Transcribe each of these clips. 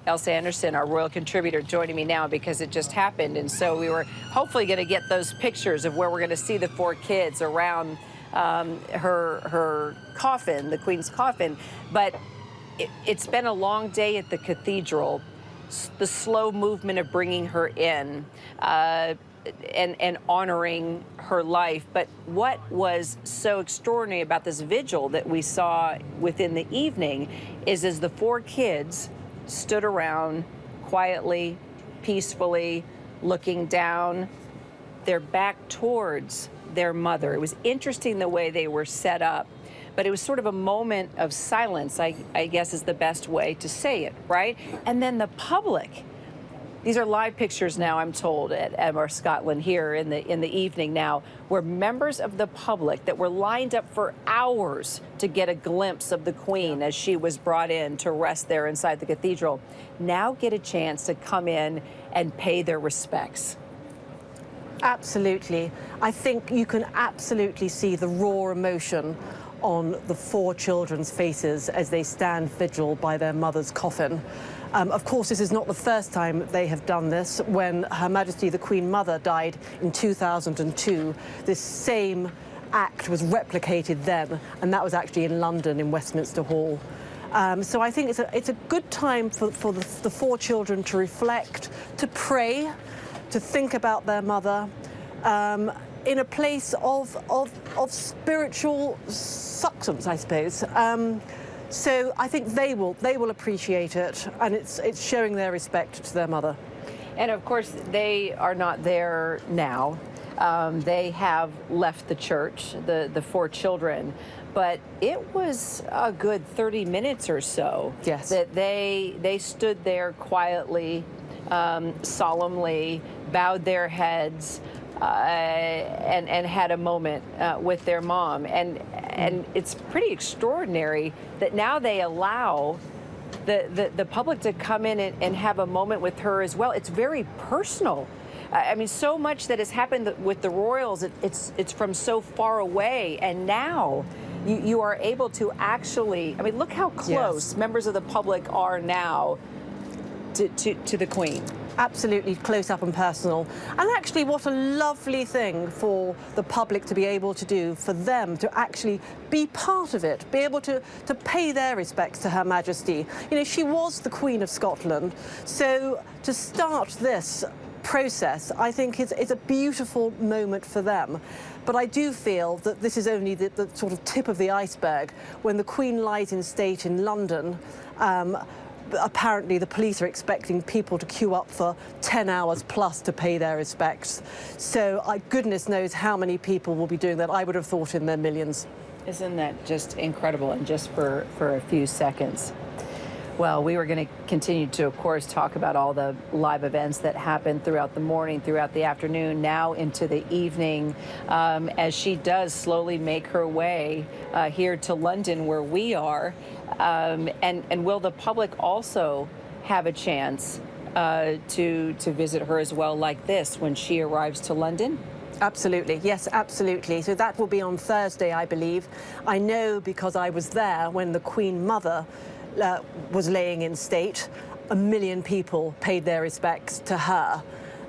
Ailsa Anderson, our royal contributor, joining me now because it just happened. And so we were hopefully going to get those pictures of where we're going to see the 4 kids around her coffin, the Queen's coffin. But it's been a long day at the cathedral. The slow movement of bringing her in and honoring her life. But what was so extraordinary about this vigil that we saw within the evening is as the 4 kids stood around quietly, peacefully, looking down, their back towards their mother. It was interesting the way they were set up, but it was sort of a moment of silence, I guess is the best way to say it, right? And then the public. These are live pictures now, I'm told, at Monarch Scotland here in the evening now, where members of the public that were lined up for hours to get a glimpse of the Queen as she was brought in to rest there inside the cathedral now get a chance to come in and pay their respects. Absolutely. I think you can absolutely see the raw emotion on the 4 children's faces as they stand vigil by their mother's coffin. Of course, this is not the first time they have done this. When Her Majesty the Queen Mother died in 2002, this same act was replicated then, and that was actually in London, in Westminster Hall. So I think it's a good time for the 4 children to reflect, to pray, to think about their mother, in a place of spiritual sustenance, I suppose. So I think they will appreciate it, and it's showing their respect to their mother. And of course, they are not there now. They have left the church, the 4 children, but it was a good 30 minutes or so. Yes. That they stood there quietly, solemnly, bowed their heads, and had a moment with their mom. And it's pretty extraordinary that now they allow the public to come in and have a moment with her as well. It's very personal. I mean, so much that has happened with the royals, it's from so far away, and now you are able to actually, I mean, look how close members of the public are now to the Queen. Absolutely close up and personal. And actually, what a lovely thing for the public to be able to do, for them to actually be part of it, be able to pay their respects to Her Majesty. You know, she was the Queen of Scotland, so to start this process, I think it's a beautiful moment for them. But I do feel that this is only the sort of tip of the iceberg. When the Queen lies in state in London, apparently the police are expecting people to queue up for 10 hours plus to pay their respects. So goodness knows how many people will be doing that. I would have thought in their millions. Isn't that just incredible? And just for a few seconds. Well, we were going to continue to, of course, talk about all the live events that happened throughout the morning, throughout the afternoon, now into the evening, as she does slowly make her way here to London, where we are. And will the public also have a chance to visit her as well, like this, when she arrives to London? Absolutely, yes, absolutely. So that will be on Thursday, I believe. I know because I was there when the Queen Mother was laying in state. 1 million people paid their respects to her.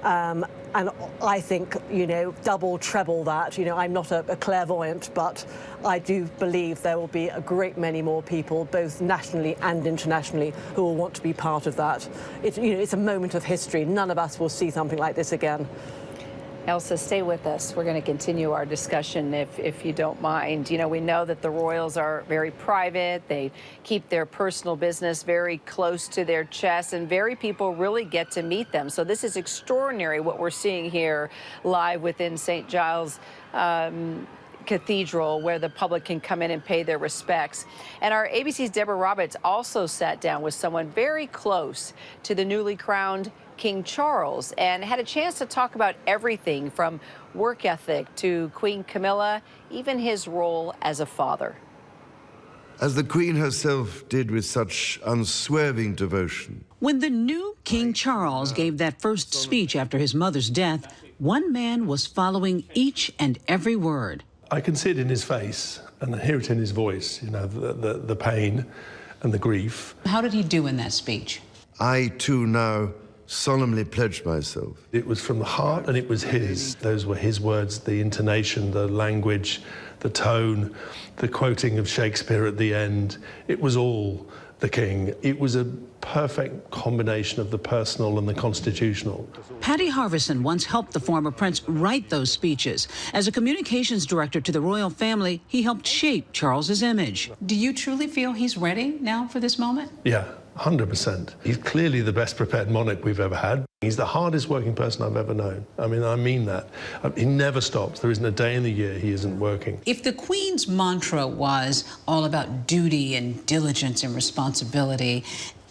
And I think, you know, double, treble that. You know, I'm not a clairvoyant, but I do believe there will be a great many more people, both nationally and internationally, who will want to be part of that. It's a moment of history. None of us will see something like this again. Ailsa, stay with us. We're going to continue our discussion if you don't mind. You know, we know that the royals are very private. They keep their personal business very close to their chest, and very people really get to meet them. So this is extraordinary what we're seeing here live within St. Giles Cathedral, where the public can come in and pay their respects. And our ABC's Deborah Roberts also sat down with someone very close to the newly crowned King Charles and had a chance to talk about everything from work ethic to Queen Camilla, even his role as a father. As the Queen herself did with such unswerving devotion. When the new King Charles gave that first speech after his mother's death, one man was following each and every word. I can see it in his face and hear it in his voice, you know, the pain and the grief. How did he do in that speech? I too now solemnly pledge myself. It was from the heart and it was his. Those were his words, the intonation, the language, the tone, the quoting of Shakespeare at the end. It was all the king. It was a perfect combination of the personal and the constitutional. Patty Harvison once helped the former prince write those speeches. As a communications director to the royal family, he helped shape Charles's image. Do you truly feel he's ready now for this moment? Yeah, 100%. He's clearly the best prepared monarch we've ever had. He's the hardest working person I've ever known. I mean that. He never stops. There isn't a day in the year he isn't working. If the Queen's mantra was all about duty and diligence and responsibility,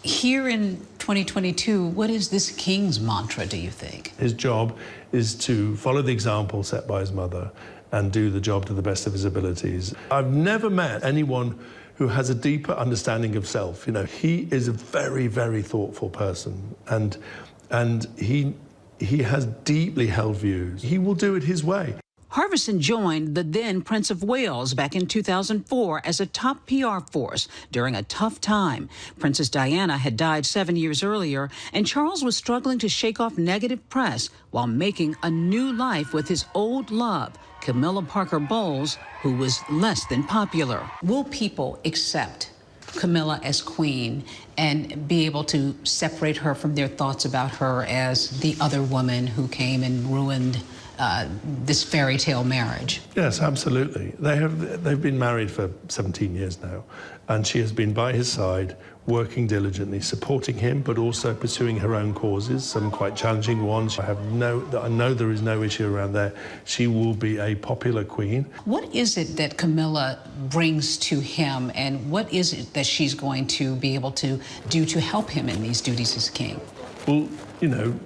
here in 2022, what is this king's mantra, do you think? His job is to follow the example set by his mother and do the job to the best of his abilities. I've never met anyone who has a deeper understanding of self. You know, he is a very, very thoughtful person, and he has deeply held views. He will do it his way. Harvison joined the then Prince of Wales back in 2004 as a top PR force during a tough time. Princess Diana had died 7 years earlier, and Charles was struggling to shake off negative press while making a new life with his old love, Camilla Parker Bowles, who was less than popular. Will people accept Camilla as queen and be able to separate her from their thoughts about her as the other woman who came and ruined this fairy tale marriage? Yes, absolutely. They've been married for 17 years now, and she has been by his side, working diligently, supporting him, but also pursuing her own causes, some quite challenging ones. I know there is no issue around there. She will be a popular queen. What is it that Camilla brings to him, and what is it that she's going to be able to do to help him in these duties as king? Well, you know,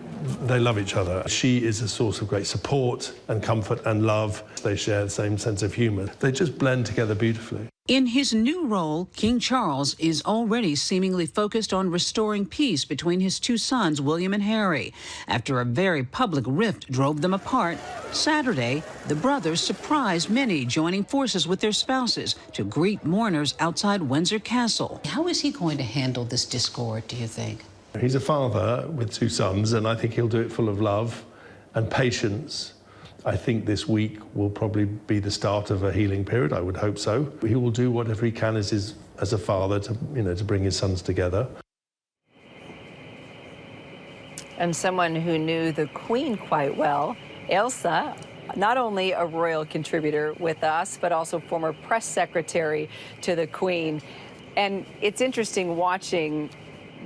they love each other. She is a source of great support and comfort and love. They share the same sense of humor. They just blend together beautifully. In his new role, King Charles is already seemingly focused on restoring peace between his two sons, William and Harry. After a very public rift drove them apart, Saturday, the brothers surprised many, joining forces with their spouses to greet mourners outside Windsor Castle. How is he going to handle this discord, do you think? He's a father with two sons, and I think he'll do it full of love and patience. I think this week will probably be the start of a healing period. I would hope so. He will do whatever he can as a father to bring his sons together. And someone who knew the Queen quite well, Ailsa, not only a royal contributor with us, but also former press secretary to the Queen. And it's interesting watching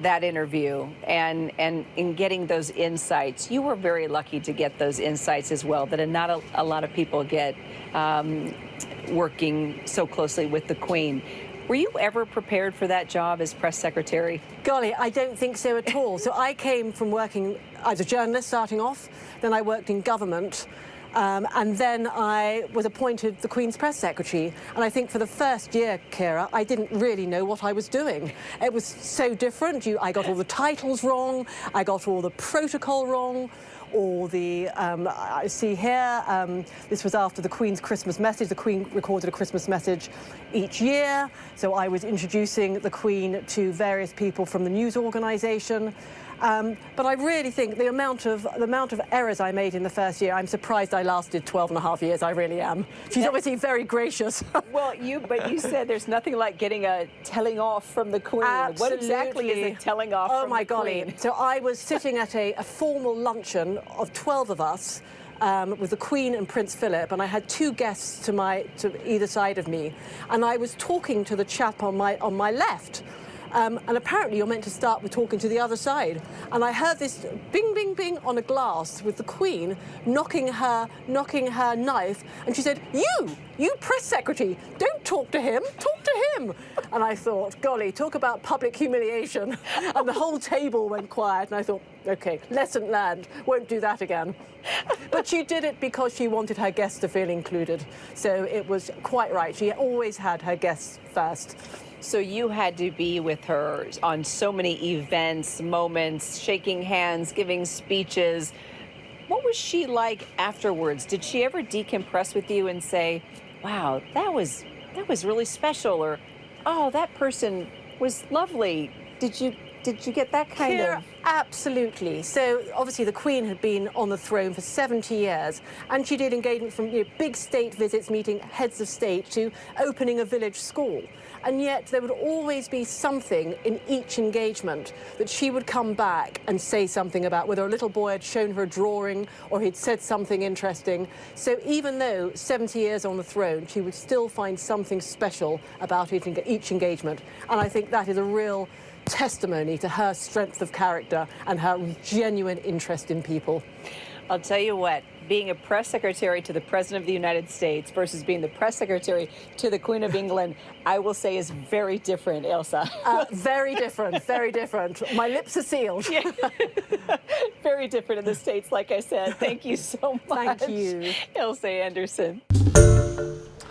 that interview and in getting those insights. You were very lucky to get those insights as well that not a lot of people get working so closely with the Queen. Were you ever prepared for that job as press secretary? Golly, I don't think so at all. So I came from working as a journalist starting off, then I worked in government, and then I was appointed the Queen's press secretary. And I think for the first year, Kira, I didn't really know what I was doing. It was so different. I got all the titles wrong. I got all the protocol wrong. All the, I see here, this was after the Queen's Christmas message. The Queen recorded a Christmas message each year. So I was introducing the Queen to various people from the news organisation. But I really think the amount of errors I made in the first year, I'm surprised I lasted 12 and a half years. I really am. She's obviously very gracious. Well, but you said there's nothing like getting a telling off from the Queen. Absolutely. What exactly is a telling off from the Queen? Oh, my golly. So I was sitting at a formal luncheon of 12 of us, with the Queen and Prince Philip, and I had two guests to either side of me, and I was talking to the chap on my left. And apparently you're meant to start with talking to the other side. And I heard this bing, bing, bing on a glass with the Queen knocking her knife. And she said, you press secretary, don't talk to him, talk to him. And I thought, golly, talk about public humiliation. And the whole table went quiet. And I thought, OK, lesson learned, won't do that again. But she did it because she wanted her guests to feel included. So it was quite right. She always had her guests first. So you had to be with her on so many events, moments, shaking hands, giving speeches. What was she like afterwards? Did she ever decompress with you and say, wow, that was really special, or, oh, that person was lovely? Did you Did you get that kind of? Absolutely. So obviously the Queen had been on the throne for 70 years, and she did engagement from big state visits, meeting heads of state, to opening a village school. And yet there would always be something in each engagement that she would come back and say something about, whether a little boy had shown her a drawing or he'd said something interesting. So even though 70 years on the throne, she would still find something special about each engagement. And I think that is a real testimony to her strength of character and her genuine interest in people. I'll tell you what, being a press secretary to the President of the United States versus being the press secretary to the Queen of England, I will say is very different, Ailsa. Very different, very different. My lips are sealed. Yeah. Very different in the States, like I said. Thank you so much. Thank you. Ailsa Anderson.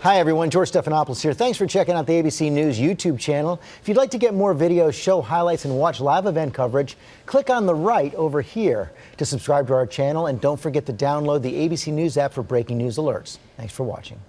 Hi everyone, George Stephanopoulos here. Thanks for checking out the ABC News YouTube channel. If you'd like to get more videos, show highlights, and watch live event coverage, click on the right over here to subscribe to our channel, and don't forget to download the ABC News app for breaking news alerts. Thanks for watching.